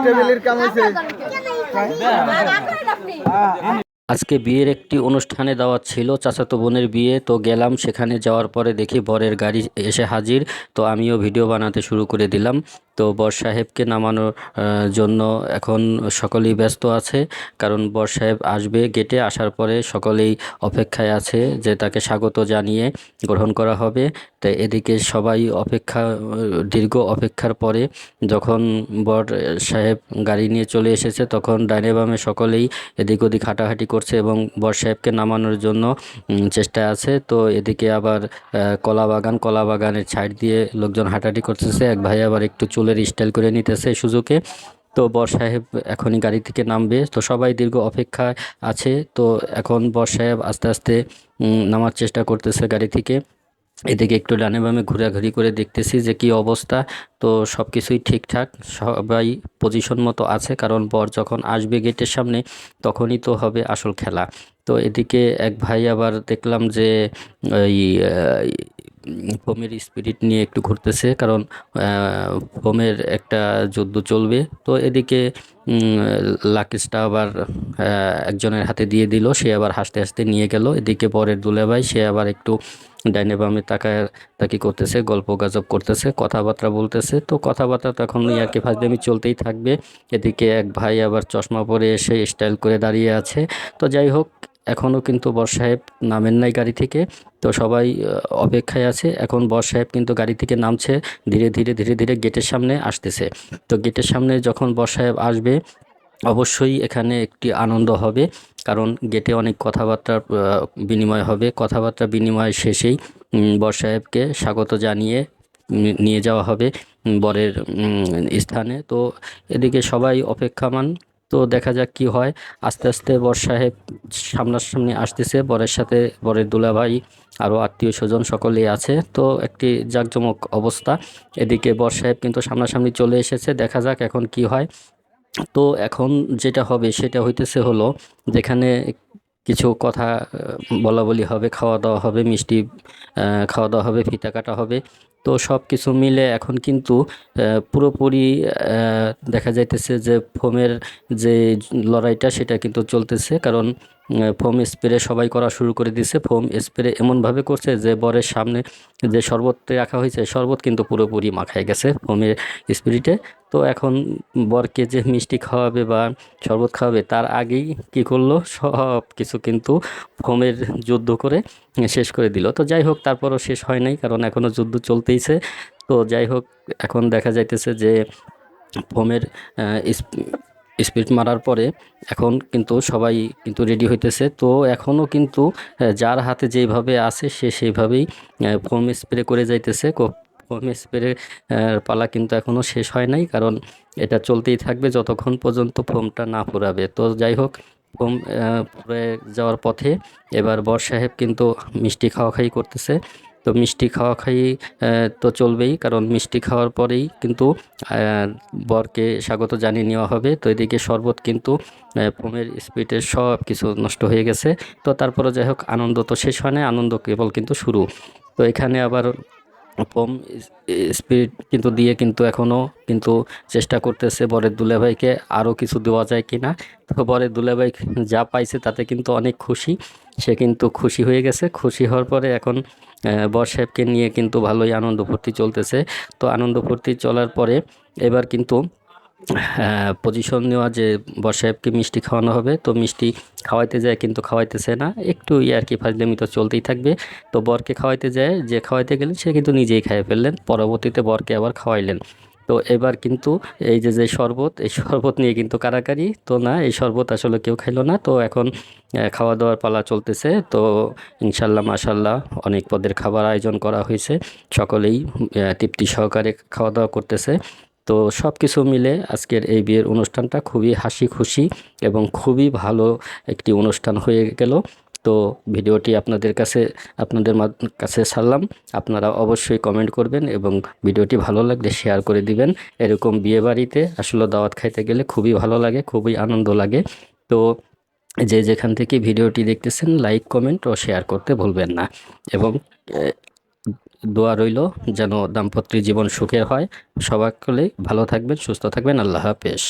টেবিলের কাম হয়েছে। আজকে বিয়ের একটি অনুষ্ঠানে দাওয়াত ছিল, চাচাতো বোনের বিয়ে। তো গেলাম, সেখানে যাওয়ার পরে দেখি বরের গাড়ি এসে হাজির। তো আমিও ভিডিও বানাতে শুরু করে দিলাম। তো বর সাহেবকে নামানোর জন্য এখন সকলেই ব্যস্ত আছে, কারণ বর সাহেব আসবে। গেটে আসার পরে সকলেই অপেক্ষায় আছে যে তাকে স্বাগত জানিয়ে গ্রহণ করা হবে। তো এদিকে সবাই দীর্ঘ অপেক্ষার পরে যখন বর সাহেব গাড়ি নিয়ে চলে এসেছে, তখন ডাইনে বামে সকলেই এদিক ওদিক হাঁটাহাঁটি করছে এবং বর সাহেবকে নামানোর জন্য চেষ্টায় আছে। তো এদিকে আবার কলা বাগানের সাইড দিয়ে লোকজন হাঁটাহাঁটি করতেছে। এক ভাই আবার একটু চুলের স্টাইল করে নিতেছে সুযোগে। তো বর সাহেব এখনই গাড়ি থেকে নামবে, তো সবাই দীর্ঘ অপেক্ষায় আছে। তো এখন বর সাহেব আস্তে আস্তে নামার চেষ্টা করতেছে গাড়ি থেকে। এদিকে একটু ডানে বামে ঘোরাঘুরি করে দেখতেছি যে কি অবস্থা। তো সব কিছুই ঠিকঠাক, সবাই পজিশন মতো আছে, কারণ বর যখন আসবে গেটের সামনে তখনই তো হবে আসল খেলা। তো এদিকে এক ভাই আবার দেখলাম যে ওই ফোমের স্পিরিট নিয়ে একটু ঘুরতেছে, কারণ ফোমের একটা যুদ্ধ চলবে। তো এদিকে লাকিসটা আবার একজনের হাতে দিয়ে দিল, সে আবার হাসতে হাসতে নিয়ে গেল। এদিকে বরের দুলাভাই, সে আবার একটু ডাইনে বামে তাকায় তাকি করতেছে, গল্প গাজব করতেছে, কথাবার্তা বলতেছে। তো কথাবার্তা তখন আর কি ফাজলামি চলতেই থাকবে। এদিকে এক ভাই আবার চশমা পরে এসে স্টাইল করে দাঁড়িয়ে আছে। তো যাই হোক, এখনও কিন্তু বর সাহেব নামেন নাই গাড়ি থেকে। তো সবাই অপেক্ষায় আছে। এখন বর সাহেব কিন্তু গাড়ি থেকে নামছে, ধীরে ধীরে ধীরে ধীরে গেটের সামনে আসতেছে। তো গেটের সামনে যখন বর সাহেব আসবে, অবশ্যই এখানে একটি আনন্দ হবে, কারণ গেটে অনেক কথাবার্তার বিনিময় হবে। কথাবার্তা বিনিময় শেষেই বর সাহেবকে স্বাগত জানিয়ে নিয়ে যাওয়া হবে বরের স্থানে। তো এদিকে সবাই অপেক্ষামান। তো দেখা যাক কি হয়। আস্তে আস্তে বর সাহেব সামনাসামনি আসতেছে, বরের সাথে বরের দুলাভাই আরও আত্মীয় স্বজন সকলেই আছে। তো একটি জাঁকজমক অবস্থা। এদিকে বর সাহেব কিন্তু সামনাসামনি চলে এসেছে, দেখা যাক এখন কি হয়। তো এখন যেটা হবে সেটা হইতেছে হলো, যেখানে কিছু কথা বলা বলি হবে, খাওয়া দাওয়া হবে, মিষ্টি খাওয়া দাওয়া হবে, ফিতা কাটা হবে। তো সব কিছু মিলে এখন কিন্তু পুরোপুরি দেখা যাইতেছে যে ফোমের যে লড়াইটা সেটা কিন্তু চলতেছে, কারণ ফোম স্প্রে সবাই করা শুরু করে দিয়েছে। ফোম স্প্রে এমনভাবে করছে যে বরের সামনে যে শরবতটা রাখা হয়েছে, শরবত কিন্তু পুরোপুরি মাখায় গেছে ফোমের স্প্রিটে। তো এখন বরকে যে মিষ্টি খাওয়াবে বা শরবত খাওয়াবে, তার আগেই কি করলো, সব কিছু কিন্তু ফোমের যুদ্ধ করে শেষ করে দিল। তো যাই হোক, তারপরও শেষ হয় নাই, কারণ এখনও যুদ্ধ চলতেইছে। তো যাই হোক, এখন দেখা যাইতেছে যে ফোমের স্পিড মারার পরে এখন কিন্তু সবাই কিন্তু রেডি হইতেছে। তো এখনও কিন্তু যার হাতে যেইভাবে আছে সে সেইভাবেই ফোম স্প্রে করে যাইতেছে। ফোম স্প্রে পালা কিন্তু এখনও শেষ হয় নাই, কারণ এটা চলতেই থাকবে যতক্ষণ পর্যন্ত ফোমটা না ফুরাবে। তো যাই হোক, ফোম ফুরে যাওয়ার পথে এবার বর সাহেব কিন্তু মিষ্টি খাওয়াখাই করতেছে। তো মিষ্টি খাওয়াখাই তো চলবেই, কারণ মিষ্টি খাওয়ার পরেই কিন্তু বরকে স্বাগত জানিয়ে নেওয়া হবে। তো এদিকে শরবত কিন্তু ফোমের স্পিডের সব কিছু নষ্ট হয়ে গেছে। তো তারপরে যাই হোক, আনন্দ তো শেষ হয় না, আনন্দ কেবল কিন্তু শুরু। তো এখানে আবার ফোম স্পিড কিন্তু দিয়ে কিন্তু এখনও কিন্তু চেষ্টা করতেছে বরের দুলাভাইকে আরও কিছু দেওয়া যায় কিনা। তো বরের দুলাভাই যা পাইছে তাতে কিন্তু অনেক খুশি, সে কিন্তু খুশি হয়ে গেছে। খুশি হওয়ার পরে এখন বর সাহেবকে নিয়ে কিন্তু ভালোই আনন্দ ফুর্তি চলতেছে। তো আনন্দ ফুর্তি চলার পরে এবার কিন্তু পজিশন নেওয়া, যে বর সাহেবকে মিষ্টি খাওয়ানো হবে। তো মিষ্টি খাওয়াইতে যায় কিন্তু খাওয়াইতেছে না, একটু আর কি ফাজলামি তো চলতেই থাকবে। তো বরকে খাওয়াইতে যায়, যে খাওয়াইতে গেলেন সে কিন্তু নিজেই খাইয়ে ফেললেন, পরবর্তীতে বরকে আবার খাওয়াইলেন। তো এবার কিন্তু এই যে যে শরবত, এই শরবত নিয়ে কিন্তু কারাকারি। তো না, এই শরবত আসলে কেউ খাইলো না। তো এখন খাওয়া দাওয়ার পালা চলতেছে। তো ইনশাল্লাহ মাশাল্লাহ অনেক পদের খাবার আয়োজন করা হয়েছে, সকলেই তৃপ্তি সহকারে খাওয়া দাওয়া করতেছে। তো সব কিছু মিলে আজকের এই বিয়ের অনুষ্ঠানটা খুবই হাসি খুশি এবং খুবই ভালো একটি অনুষ্ঠান হয়ে গেল। তো ভিডিওটি আপনাদের কাছে ছাড়লাম। আপনারা অবশ্যই কমেন্ট করবেন এবং ভিডিওটি ভালো লাগলে শেয়ার করে দিবেন। এরকম বিয়ে বাড়িতে আসলে দাওয়াত খাইতে গেলে খুবই ভালো লাগে, খুবই আনন্দ লাগে। তো যে যেখান থেকে ভিডিওটি দেখতেছেন, লাইক কমেন্ট ও শেয়ার করতে ভুলবেন না। এবং দোয়া রইল যেন দাম্পত্য জীবন সুখের হয়। সবাই ভালো থাকবেন, সুস্থ থাকবেন। আল্লাহ হাফেজ।